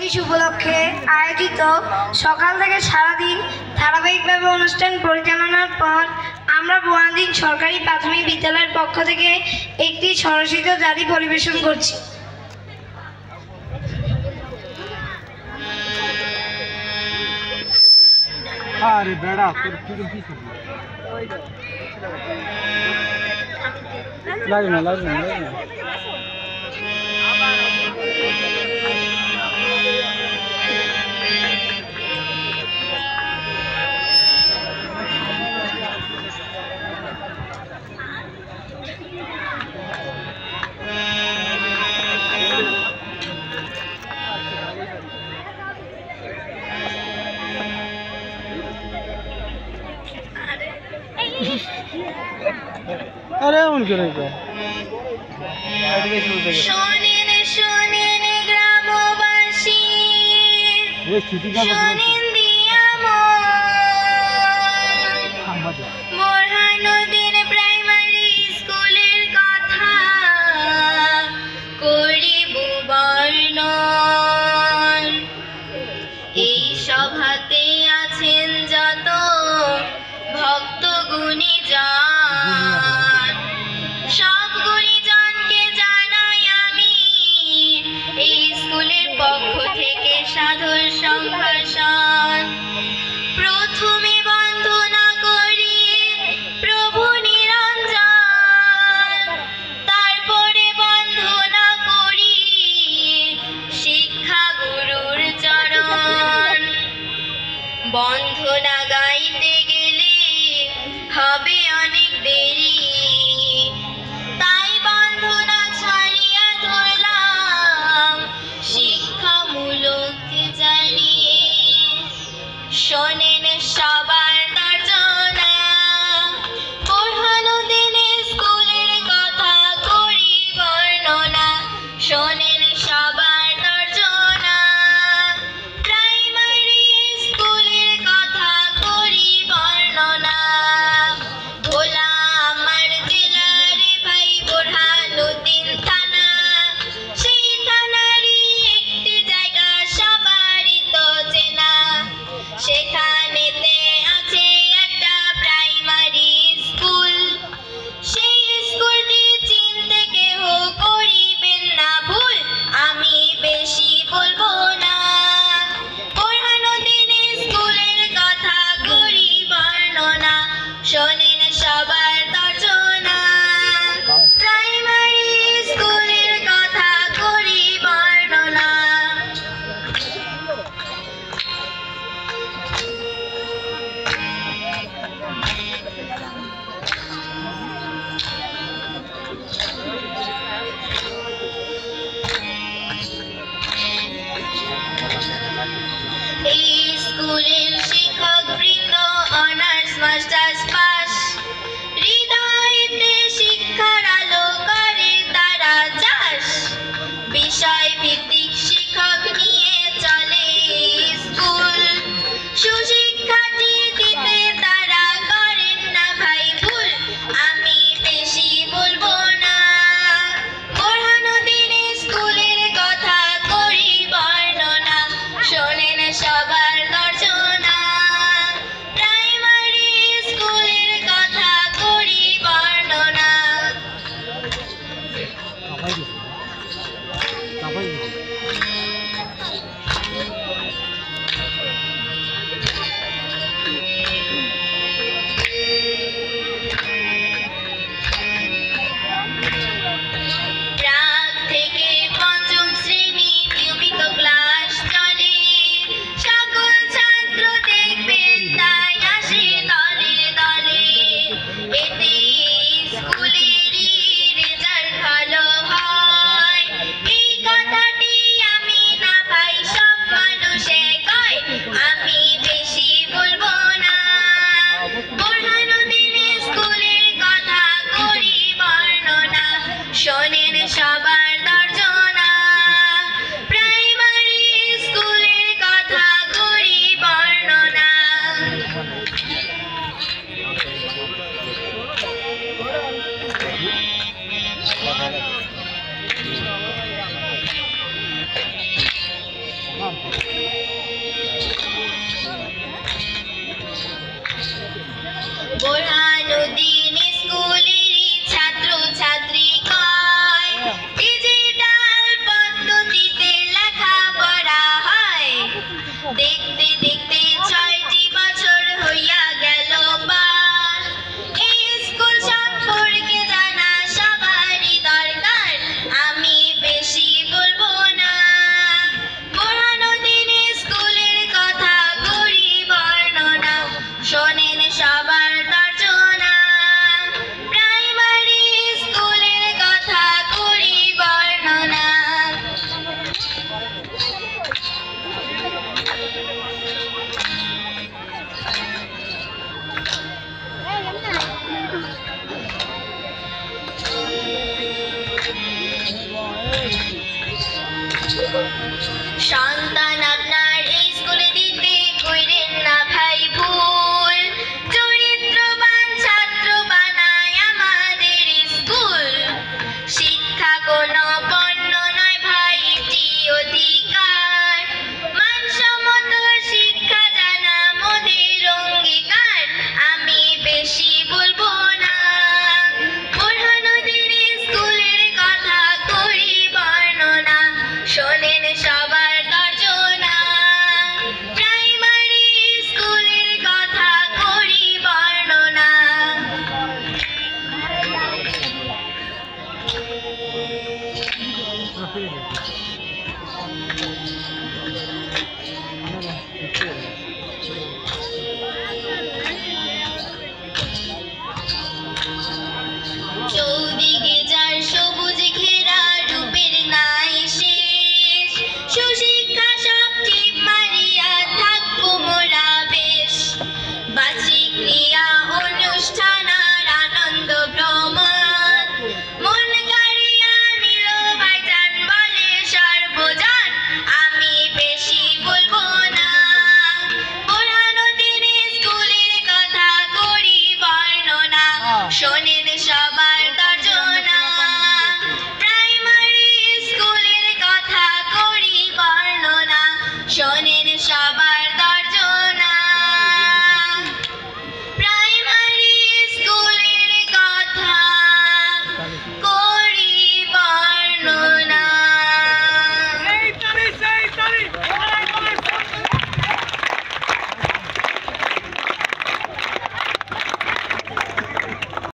উপলক্ষে আয়োজিত সকাল থেকে সারাদিন ধারাবাহিকভাবে অনুষ্ঠান পরিচালনার পর আমরা বোয়ালদিন সরকারি প্রাথমিক বিদ্যালয়ের পক্ষ থেকে একটি স্বরচিত জারি পরিবেশন করছি। আরে বেড়া তোর কি লাগে না अरे उनके नहीं শোনেন শোনেন গ্রামবাসী, শোনেন দিয়া বোরহানুদ্দিন প্রাইমারি স্কুলের কথা করিব বর্ণন। এই সভাতে আছেন যত ভক্ত গুণীজন, সব গুণীজনকে জানাই আমি এই স্কুলের পক্ষ থেকে সাদর সম্ভাষণ। প্রথমে বন্দনা করি প্রভু নিরঞ্জন, তারপরে বন্দনা করি শিক্ষা গুরুর চরণ। বন্দনা গাইতে গেলে হবে অনেক দেরি, তাই বন্দনা ছাড়িয়া ধরলাম শিক্ষামূলক জারি। শোনেন সবার তর্জনা, বোরহানুদ্দিন স্কুলের কথা করি বর্ণনা। শোনেন সবার তর্জনা, প্রাইমারি স্কুলের কথা করি বর্ণনা। ভোলা আমার জেলার ভাই বোরহানুদ্দিন থানা, সেই থানারই একটি জায়গা সবারই তো চেনা। সেখানেতে আছে একটা প্রাইমারি স্কুল, সেই স্কুলটি চিনতে কেহ করিবেন না ভুল, আমি বেশি বলবো না। বোরহানুদ্দিন স্কুলের কথা করি বর্ণনা। শোনেন সবার তর্জনা, প্রাইমারি স্কুলের কথা করি বর্ণনা। এই স্কুলের শিক্ষক বৃন্দ, অনার্স মাস্টার